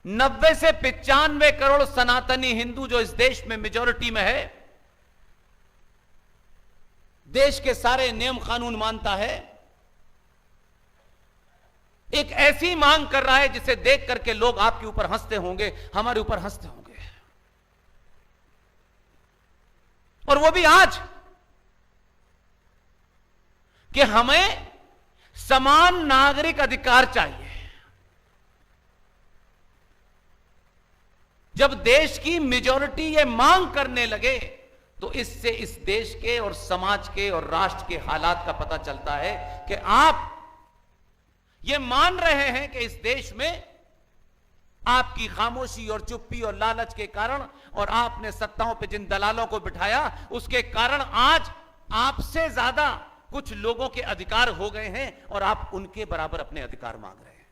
90 से 95 करोड़ सनातनी हिंदू जो इस देश में मेजॉरिटी में है, देश के सारे नियम कानून मानता है, एक ऐसी मांग कर रहा है जिसे देख करके लोग आपके ऊपर हंसते होंगे, हमारे ऊपर हंसते होंगे, और वो भी आज कि हमें समान नागरिक अधिकार चाहिए। जब देश की मेजॉरिटी ये मांग करने लगे तो इससे इस देश के और समाज के और राष्ट्र के हालात का पता चलता है कि आप ये मान रहे हैं कि इस देश में आपकी खामोशी और चुप्पी और लालच के कारण और आपने सत्ताओं पे जिन दलालों को बिठाया उसके कारण आज आपसे ज्यादा कुछ लोगों के अधिकार हो गए हैं और आप उनके बराबर अपने अधिकार मांग रहे हैं।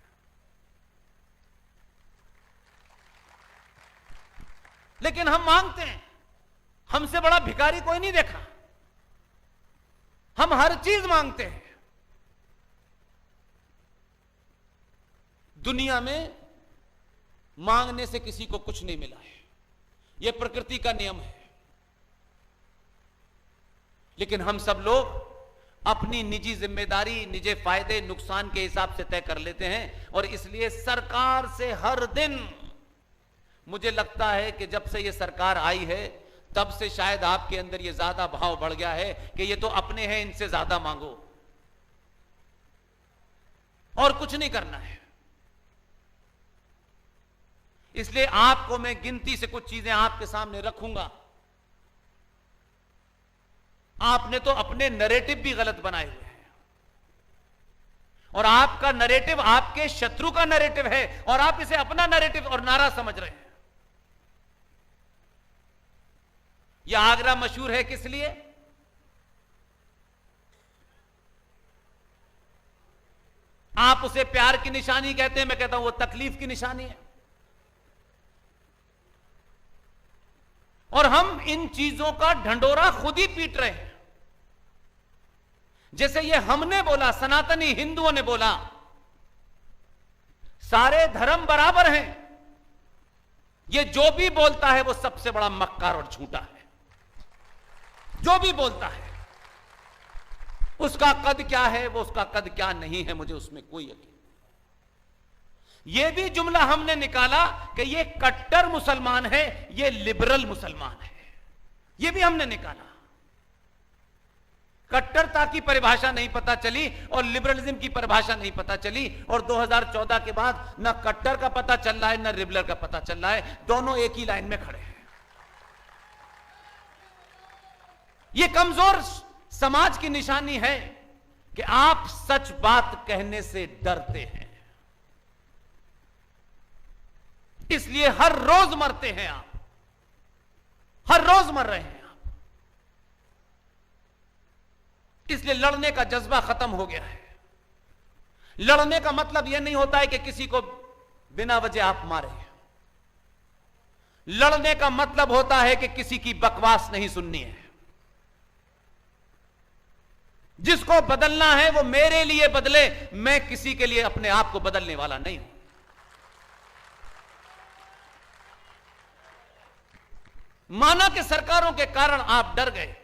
लेकिन हम मांगते हैं, हमसे बड़ा भिखारी कोई नहीं देखा, हम हर चीज मांगते हैं। दुनिया में मांगने से किसी को कुछ नहीं मिला है, यह प्रकृति का नियम है। लेकिन हम सब लोग अपनी निजी जिम्मेदारी, निजी फायदे नुकसान के हिसाब से तय कर लेते हैं और इसलिए सरकार से हर दिन, मुझे लगता है कि जब से यह सरकार आई है तब से शायद आपके अंदर यह ज्यादा भाव बढ़ गया है कि ये तो अपने हैं, इनसे ज्यादा मांगो और कुछ नहीं करना है। इसलिए आपको मैं गिनती से कुछ चीजें आपके सामने रखूंगा। आपने तो अपने नैरेटिव भी गलत बनाए हुए हैं और आपका नैरेटिव आपके शत्रु का नैरेटिव है और आप इसे अपना नैरेटिव और नारा समझ रहे हैं। यह आगरा मशहूर है किस लिए? आप उसे प्यार की निशानी कहते हैं, मैं कहता हूं वो तकलीफ की निशानी है। और हम इन चीजों का ढंडोरा खुद ही पीट रहे हैं। जैसे ये हमने बोला, सनातनी हिंदुओं ने बोला, सारे धर्म बराबर हैं, ये जो भी बोलता है वो सबसे बड़ा मक्कार और झूठा है। जो भी बोलता है उसका कद क्या है, वो उसका कद क्या नहीं है, मुझे उसमें कोई यकीन। यह भी जुमला हमने निकाला कि ये कट्टर मुसलमान है, ये लिबरल मुसलमान है, यह भी हमने निकाला। कट्टरता की परिभाषा नहीं पता चली और लिबरलिज्म की परिभाषा नहीं पता चली और 2014 के बाद ना कट्टर का पता चल रहा है ना लिबरल का पता चल रहा है, दोनों एक ही लाइन में खड़े हैं। यह कमजोर समाज की निशानी है कि आप सच बात कहने से डरते हैं, इसलिए हर रोज मरते हैं आप, हर रोज मर रहे हैं आप। इसलिए लड़ने का जज्बा खत्म हो गया है। लड़ने का मतलब यह नहीं होता है कि किसी को बिना वजह आप मारे। लड़ने का मतलब होता है कि किसी की बकवास नहीं सुननी है। जिसको बदलना है वो मेरे लिए बदले, मैं किसी के लिए अपने आप को बदलने वाला नहीं हूं। माना कि सरकारों के कारण आप डर गए,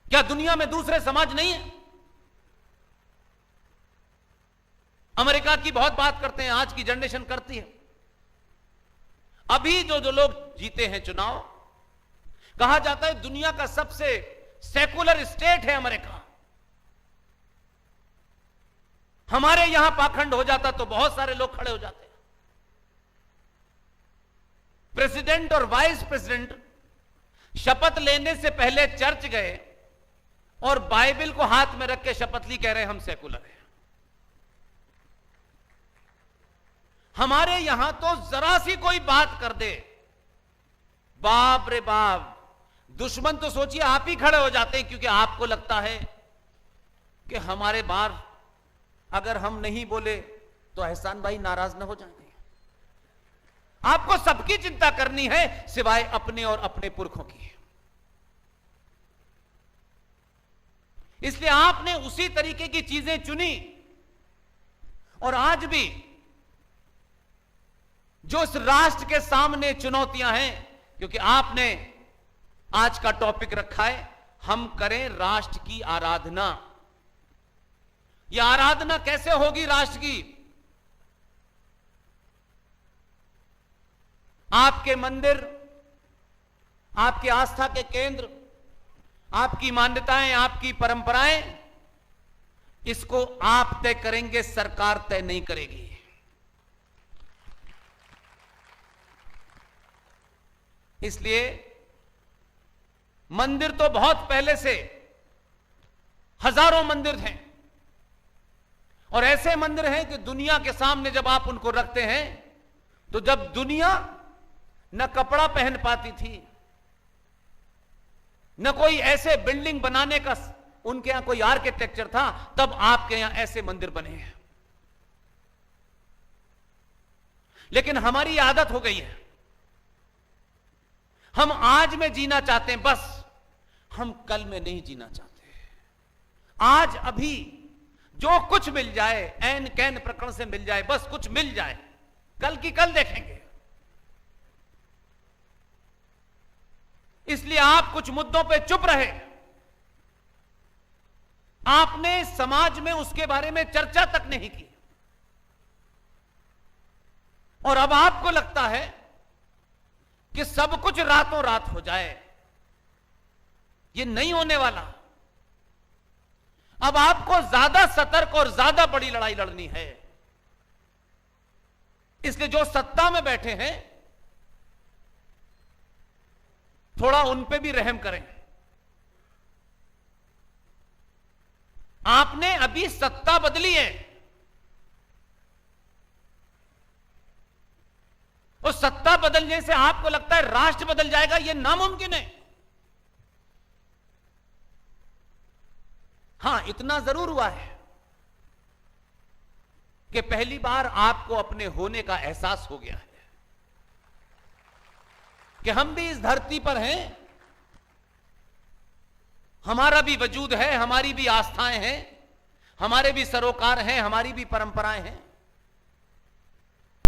क्या दुनिया में दूसरे समाज नहीं है? अमेरिका की बहुत बात करते हैं, आज की जनरेशन करती है। अभी जो लोग जीते हैं चुनाव, कहा जाता है दुनिया का सबसे सेकुलर स्टेट है अमेरिका। हमारे यहां पाखंड हो जाता तो बहुत सारे लोग खड़े हो जाते। प्रेसिडेंट और वाइस प्रेसिडेंट शपथ लेने से पहले चर्च गए और बाइबल को हाथ में रख के शपथ ली, कह रहे हैं हम सेकुलर हैं। हमारे यहां तो जरा सी कोई बात कर दे, बाप रे बाप, दुश्मन तो सोचिए आप ही खड़े हो जाते हैं, क्योंकि आपको लगता है कि हमारे बाहर अगर हम नहीं बोले तो एहसान भाई नाराज ना हो जाएंगे। आपको सबकी चिंता करनी है सिवाय अपने और अपने पुरखों की। इसलिए आपने उसी तरीके की चीजें चुनी और आज भी जो इस राष्ट्र के सामने चुनौतियां हैं, क्योंकि आपने आज का टॉपिक रखा है हम करें राष्ट्र की आराधना। यह आराधना कैसे होगी राष्ट्र की? आपके मंदिर, आपके आस्था के केंद्र, आपकी मान्यताएं, आपकी परंपराएं, इसको आप तय करेंगे, सरकार तय नहीं करेगी। इसलिए मंदिर तो बहुत पहले से हजारों मंदिर हैं, और ऐसे मंदिर हैं कि दुनिया के सामने जब आप उनको रखते हैं तो जब दुनिया न कपड़ा पहन पाती थी, न कोई ऐसे बिल्डिंग बनाने का उनके यहां कोई आर्किटेक्चर था, तब आपके यहां ऐसे मंदिर बने हैं। लेकिन हमारी आदत हो गई है, हम आज में जीना चाहते हैं, बस हम कल में नहीं जीना चाहते। आज अभी जो कुछ मिल जाए, ऐन कैन प्रकरण से मिल जाए, बस कुछ मिल जाए, कल की कल देखेंगे। इसलिए आप कुछ मुद्दों पे चुप रहे, आपने समाज में उसके बारे में चर्चा तक नहीं की, और अब आपको लगता है कि सब कुछ रातों रात हो जाए। ये नहीं होने वाला। अब आपको ज्यादा सतर्क और ज्यादा बड़ी लड़ाई लड़नी है। इसलिए जो सत्ता में बैठे हैं, थोड़ा उन पे भी रहम करें। आपने अभी सत्ता बदली है, उस सत्ता बदलने से आपको लगता है राष्ट्र बदल जाएगा, यह नामुमकिन है। हां, इतना जरूर हुआ है कि पहली बार आपको अपने होने का एहसास हो गया है कि हम भी इस धरती पर हैं, हमारा भी वजूद है, हमारी भी आस्थाएं हैं, हमारे भी सरोकार हैं, हमारी भी परंपराएं हैं।